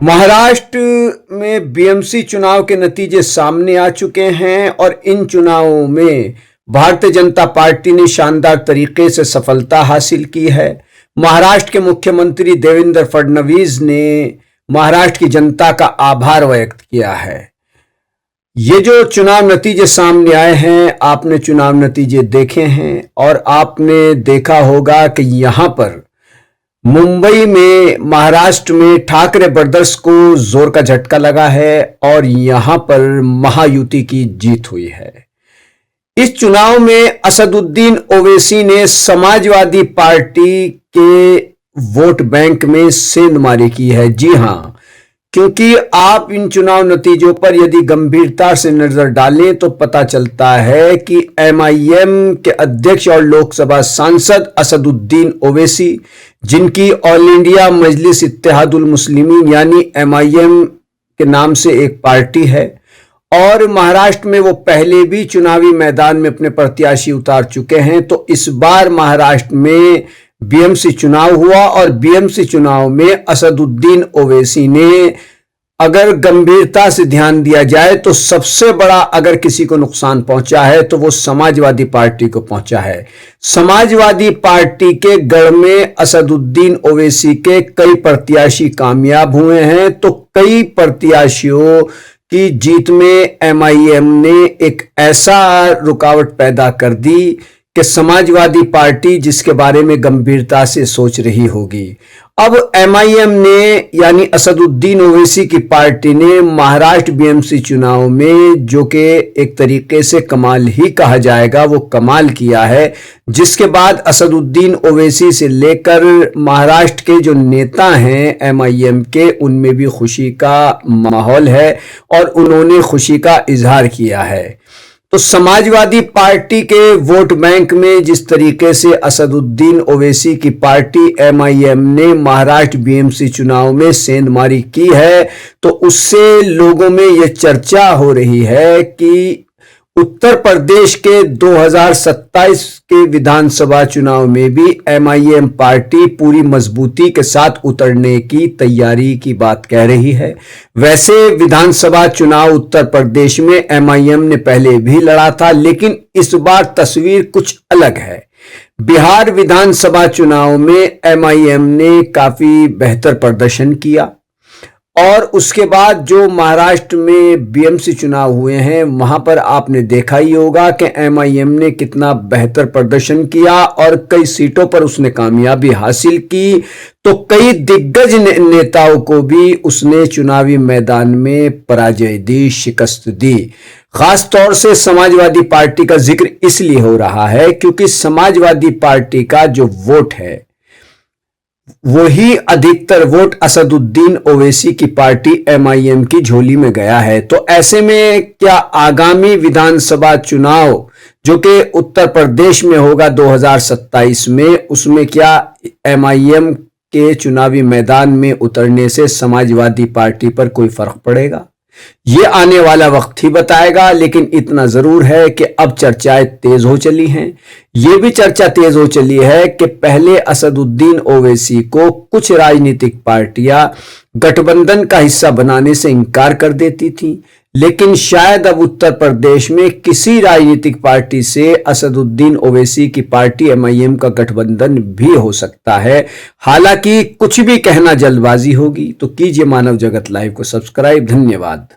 महाराष्ट्र में बीएमसी चुनाव के नतीजे सामने आ चुके हैं और इन चुनावों में भारतीय जनता पार्टी ने शानदार तरीके से सफलता हासिल की है। महाराष्ट्र के मुख्यमंत्री देवेंद्र फडणवीस ने महाराष्ट्र की जनता का आभार व्यक्त किया है। ये जो चुनाव नतीजे सामने आए हैं, आपने चुनाव नतीजे देखे हैं और आपने देखा होगा कि यहां पर मुंबई में, महाराष्ट्र में ठाकरे ब्रदर्स को जोर का झटका लगा है और यहां पर महायुति की जीत हुई है। इस चुनाव में असदुद्दीन ओवैसी ने समाजवादी पार्टी के वोट बैंक में सेंधमारी की है। जी हां, क्योंकि आप इन चुनाव नतीजों पर यदि गंभीरता से नजर डालें तो पता चलता है कि एमआईएम के अध्यक्ष और लोकसभा सांसद असदुद्दीन ओवैसी, जिनकी ऑल इंडिया मजलिस इत्तेहादुल मुस्लिमीन यानी एमआईएम के नाम से एक पार्टी है, और महाराष्ट्र में वो पहले भी चुनावी मैदान में अपने प्रत्याशी उतार चुके हैं, तो इस बार महाराष्ट्र में बीएमसी चुनाव हुआ और बीएमसी चुनाव में असदुद्दीन ओवैसी ने, अगर गंभीरता से ध्यान दिया जाए तो सबसे बड़ा अगर किसी को नुकसान पहुंचा है तो वो समाजवादी पार्टी को पहुंचा है। समाजवादी पार्टी के गढ़ में असदुद्दीन ओवैसी के कई प्रत्याशी कामयाब हुए हैं, तो कई प्रत्याशियों की जीत में एमआईएम ने एक ऐसा रुकावट पैदा कर दी कि समाजवादी पार्टी जिसके बारे में गंभीरता से सोच रही होगी। अब एमआईएम ने यानी असदुद्दीन ओवैसी की पार्टी ने महाराष्ट्र बीएमसी चुनाव में, जो कि एक तरीके से कमाल ही कहा जाएगा, वो कमाल किया है, जिसके बाद असदुद्दीन ओवैसी से लेकर महाराष्ट्र के जो नेता हैं एमआईएम के, उनमें भी खुशी का माहौल है और उन्होंने खुशी का इजहार किया है। तो समाजवादी पार्टी के वोट बैंक में जिस तरीके से असदुद्दीन ओवैसी की पार्टी एमआईएम ने महाराष्ट्र बीएमसी चुनाव में सेंधमारी की है, तो उससे लोगों में यह चर्चा हो रही है कि उत्तर प्रदेश के 2027 के विधानसभा चुनाव में भी एमआईएम पार्टी पूरी मजबूती के साथ उतरने की तैयारी की बात कह रही है। वैसे विधानसभा चुनाव उत्तर प्रदेश में एमआईएम ने पहले भी लड़ा था, लेकिन इस बार तस्वीर कुछ अलग है। बिहार विधानसभा चुनाव में एमआईएम ने काफी बेहतर प्रदर्शन किया और उसके बाद जो महाराष्ट्र में बीएमसी चुनाव हुए हैं, वहां पर आपने देखा ही होगा कि एमआईएम ने कितना बेहतर प्रदर्शन किया और कई सीटों पर उसने कामयाबी हासिल की। तो कई दिग्गज नेताओं को भी उसने चुनावी मैदान में पराजय दी, शिकस्त दी। खास तौर से समाजवादी पार्टी का जिक्र इसलिए हो रहा है क्योंकि समाजवादी पार्टी का जो वोट है वही अधिकतर वोट असदुद्दीन ओवैसी की पार्टी एमआईएम की झोली में गया है। तो ऐसे में क्या आगामी विधानसभा चुनाव जो कि उत्तर प्रदेश में होगा 2027 में, उसमें क्या एमआईएम के चुनावी मैदान में उतरने से समाजवादी पार्टी पर कोई फर्क पड़ेगा? ये आने वाला वक्त ही बताएगा, लेकिन इतना जरूर है कि अब चर्चाएं तेज हो चली हैं। ये भी चर्चा तेज हो चली है कि पहले असदुद्दीन ओवैसी को कुछ राजनीतिक पार्टियां गठबंधन का हिस्सा बनाने से इनकार कर देती थी, लेकिन शायद अब उत्तर प्रदेश में किसी राजनीतिक पार्टी से असदुद्दीन ओवैसी की पार्टी एमआईएम का गठबंधन भी हो सकता है। हालांकि कुछ भी कहना जल्दबाजी होगी। तो कीजिए मानव जगत लाइव को सब्सक्राइब। धन्यवाद।